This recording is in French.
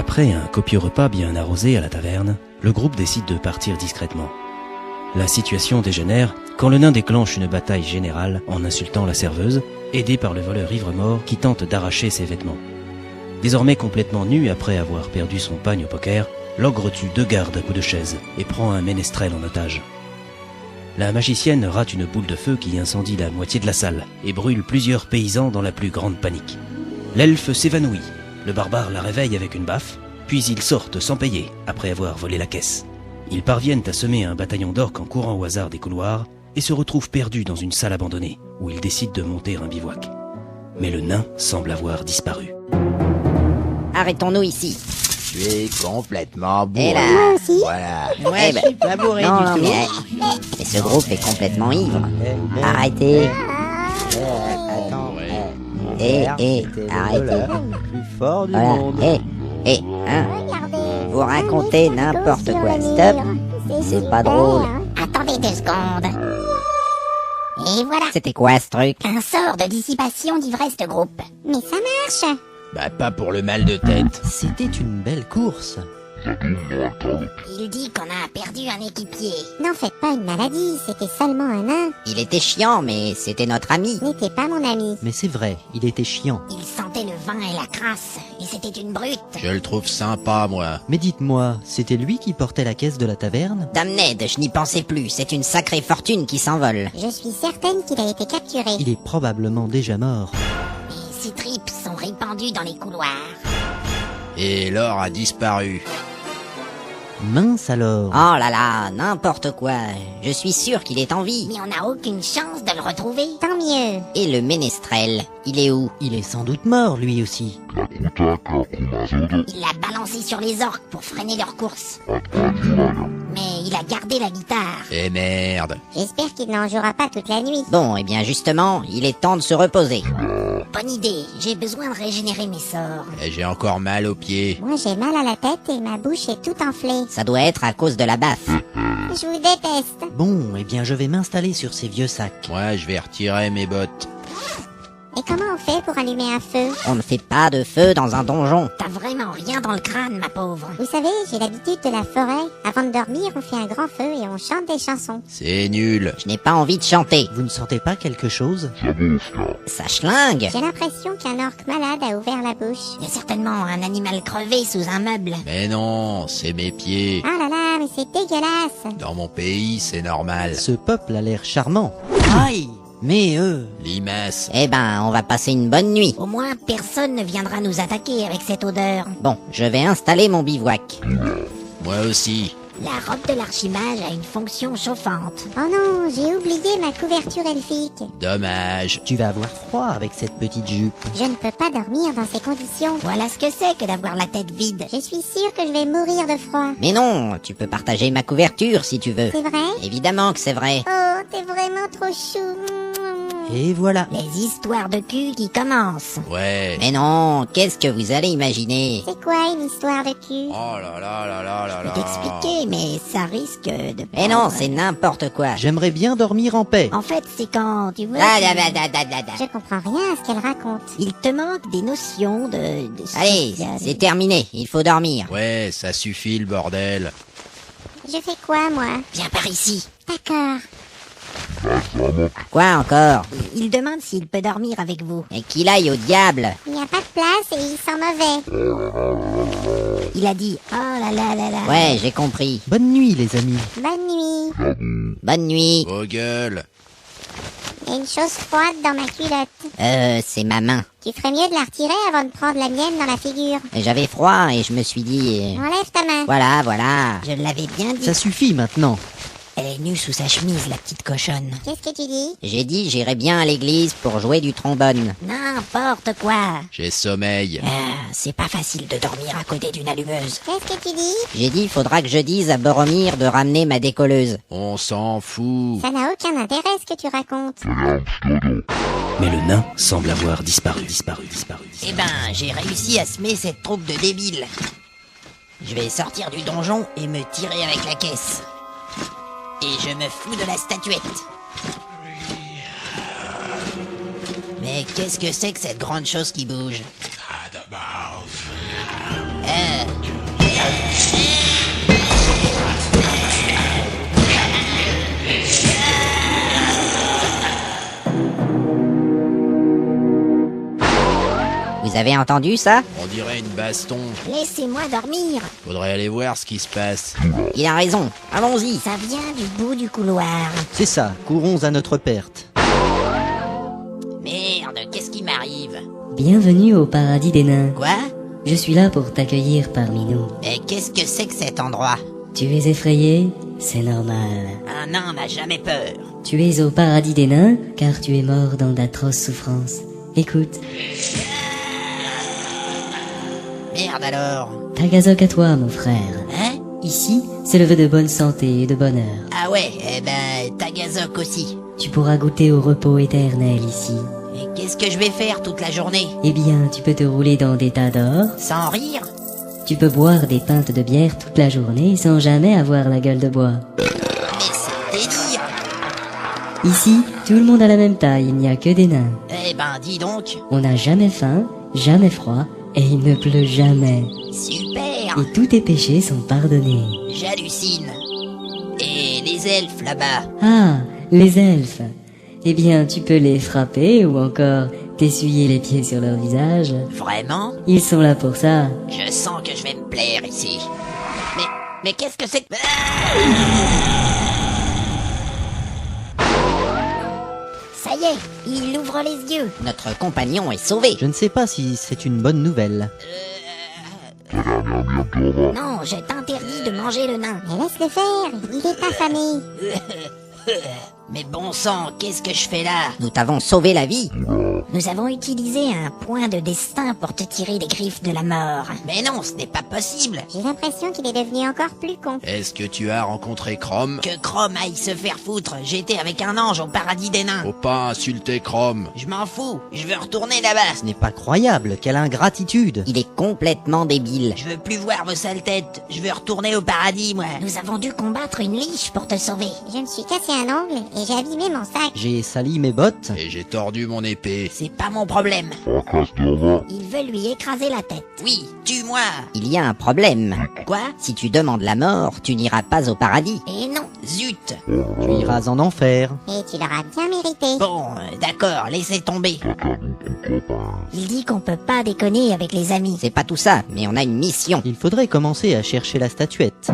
Après un copieux repas bien arrosé à la taverne, le groupe décide de partir discrètement. La situation dégénère quand le nain déclenche une bataille générale en insultant la serveuse, aidé par le voleur ivre-mort qui tente d'arracher ses vêtements. Désormais complètement nu après avoir perdu son pagne au poker, l'ogre tue 2 gardes à coups de chaise et prend un ménestrel en otage. La magicienne rate une boule de feu qui incendie la moitié de la salle et brûle plusieurs paysans dans la plus grande panique. L'elfe s'évanouit, le barbare la réveille avec une baffe, puis ils sortent sans payer après avoir volé la caisse. Ils parviennent à semer un bataillon d'orques en courant au hasard des couloirs et se retrouvent perdus dans une salle abandonnée où ils décident de monter un bivouac. Mais le nain semble avoir disparu. Arrêtons-nous ici. Tu es complètement bourré. Et là, Moi aussi. Voilà. ouais, je suis pas bourré non, du non, tout. mais ce groupe est complètement ivre. Arrêtez. Attends, Arrêtez. le plus fort du Voilà. monde. Hein. Regardez. Vous racontez n'importe quoi. Stop. C'est pas drôle. Attendez 2 secondes. Et voilà, C'était quoi ce truc? un sort de dissipation d'ivresse de groupe. Mais ça marche. Bah pas pour le mal de tête. C'était une belle course. Il dit qu'on a perdu un équipier. N'en faites pas une maladie, c'était seulement un nain. Il était chiant, mais c'était notre ami. N'était pas mon ami. Mais c'est vrai, il était chiant. Il sentait le vin et la crasse, et c'était une brute. Je le trouve sympa, moi. Mais dites-moi, c'était lui qui portait la caisse de la taverne? Damned, je n'y pensais plus. C'est une sacrée fortune qui s'envole. Je suis certaine qu'il a été capturé. Il est probablement déjà mort. Et ses tripes sont répandues dans les couloirs. Et l'or a disparu. Mince alors. Oh là là, n'importe quoi. Je suis sûr qu'il est en vie. Mais on n'a aucune chance de le retrouver. Tant mieux. Et le ménestrel, il est où? Il est sans doute mort, lui aussi. Il l'a balancé sur les orques pour freiner leur course. Mais il a gardé la guitare. Et merde. J'espère qu'il n'en jouera pas toute la nuit. Bon, eh bien justement, il est temps de se reposer. Bonne idée, j'ai besoin de régénérer mes sorts. Et j'ai encore mal aux pieds. Moi j'ai mal à la tête et ma bouche est toute enflée. Ça doit être à cause de la baffe. Je vous déteste. Bon, eh bien je vais m'installer sur ces vieux sacs. Moi, je vais retirer mes bottes. Et comment on fait pour allumer un feu? On ne fait pas de feu dans un donjon. T'as vraiment rien dans le crâne, ma pauvre. Vous savez, j'ai l'habitude de la forêt. Avant de dormir, on fait un grand feu et on chante des chansons. C'est nul. Je n'ai pas envie de chanter. Vous ne sentez pas quelque chose? Ça schlingue. J'ai l'impression qu'un orque malade a ouvert la bouche. Il y a certainement un animal crevé sous un meuble. Mais non, c'est mes pieds. Ah là là, mais c'est dégueulasse. Dans mon pays, c'est normal. Ce peuple a l'air charmant. Aïe! Mais Limace. Eh ben, on va passer une bonne nuit. Au moins, personne ne viendra nous attaquer avec cette odeur. Bon, je vais installer mon bivouac. Moi aussi. La robe de l'archimage a une fonction chauffante. Oh non, j'ai oublié ma couverture elfique. Dommage. tu vas avoir froid avec cette petite jupe. Je ne peux pas dormir dans ces conditions. Voilà ce que c'est que d'avoir la tête vide. Je suis sûre que je vais mourir de froid. Mais non, tu peux partager ma couverture si tu veux. C'est vrai? Évidemment que c'est vrai. Oh, t'es vraiment trop chou. Et voilà. Les histoires de cul qui commencent. Ouais. Mais non, qu'est-ce que vous allez imaginer? C'est quoi une histoire de cul? Oh là là là là là Je là. peux t'expliquer, mais ça risque de... Mais non, c'est n'importe quoi. J'aimerais bien dormir en paix. En fait, c'est quand, tu vois... Ah, da, da, da, da, da, da. Je comprends rien à ce qu'elle raconte. Il te manque des notions de Allez, social. c'est terminé, il faut dormir. Ouais, ça suffit le bordel. Je fais quoi, moi? Viens par ici. D'accord. Quoi encore? Il demande s'il peut dormir avec vous. Et qu'il aille au diable. Il n'y a pas de place et il sent mauvais. Il a dit « Oh là là là là ». Ouais, j'ai compris. Bonne nuit, les amis. Bonne nuit. Bonne nuit. Vos gueules. Il y a une chose froide dans ma culotte. C'est ma main. Tu ferais mieux de la retirer avant de prendre la mienne dans la figure. J'avais froid et je me suis dit... Enlève ta main. Voilà, voilà. Je l'avais bien dit. Ça suffit maintenant. Elle est nue sous sa chemise, la petite cochonne. Qu'est-ce que tu dis? J'ai dit j'irais bien à l'église pour jouer du trombone. N'importe quoi. J'ai sommeil. C'est pas facile de dormir à côté d'une allumeuse. Qu'est-ce que tu dis? J'ai dit faudra que je dise à Boromir de ramener ma décolleuse. On s'en fout. Ça n'a aucun intérêt ce que tu racontes. Mais le nain semble avoir disparu. Eh ben, j'ai réussi à semer cette troupe de débiles. Je vais sortir du donjon et me tirer avec la caisse. Et je me fous de la statuette. Mais qu'est-ce que c'est que cette grande chose qui bouge? Vous avez entendu ça? On dirait une baston. Laissez-moi dormir. Faudrait aller voir ce qui se passe. Il a raison, allons-y. Ça vient du bout du couloir. C'est ça, courons à notre perte. Merde, qu'est-ce qui m'arrive? Bienvenue au paradis des nains. Quoi? Je suis là pour t'accueillir parmi nous. Mais qu'est-ce que c'est que cet endroit? Tu es effrayé? C'est normal. Un nain n'a jamais peur. Tu es au paradis des nains car tu es mort dans d'atroces souffrances. Écoute, Merde alors. Tagazok à toi mon frère. Hein? Ici, c'est le vœu de bonne santé et de bonheur. Ah ouais, eh ben, Tagazok aussi. Tu pourras goûter au repos éternel ici. Et qu'est-ce que je vais faire toute la journée? Eh bien, tu peux te rouler dans des tas d'or. Sans rire? Tu peux boire des pintes de bière toute la journée sans jamais avoir la gueule de bois. Mais c'est délire. Ici, tout le monde a la même taille, il n'y a que des nains. Eh ben, dis donc. On n'a jamais faim, jamais froid, et il ne pleut jamais. Super. Et tous tes péchés sont pardonnés. J'hallucine. Et les elfes là-bas? Ah, les elfes. Eh bien, tu peux les frapper ou encore t'essuyer les pieds sur leur visage. Vraiment? Ils sont là pour ça. Je sens que je vais me plaire ici. Mais qu'est-ce que c'est que... Ça y est, il ouvre les yeux. Notre compagnon est sauvé. Je ne sais pas si c'est une bonne nouvelle. Non, je t'interdis de manger le nain. Mais laisse-le faire, il est affamé. Mais bon sang, qu'est-ce que je fais là? Nous t'avons sauvé la vie. Nous avons utilisé un point de destin pour te tirer des griffes de la mort. Mais non, ce n'est pas possible. J'ai l'impression qu'il est devenu encore plus con. Est-ce que tu as rencontré Chrome? Que Chrome aille se faire foutre. J'étais avec un ange au paradis des nains. Faut pas insulter Chrome. Je m'en fous. Je veux retourner là-bas. Ce n'est pas croyable, quelle ingratitude. Il est complètement débile. Je veux plus voir vos sales têtes. Je veux retourner au paradis, moi. Nous avons dû combattre une liche pour te sauver. Je me suis cassé un ongle et j'ai abîmé mon sac. J'ai sali mes bottes. Et j'ai tordu mon épée. C'est pas mon problème. Il veut lui écraser la tête. Oui, tue-moi. Il y a un problème. Quoi? Si tu demandes la mort, tu n'iras pas au paradis. Et non, Zut. Tu iras en enfer. Et tu l'auras bien mérité. Bon, d'accord, laissez tomber. il dit qu'on peut pas déconner avec les amis. C'est pas tout ça, mais on a une mission. Il faudrait commencer à chercher la statuette.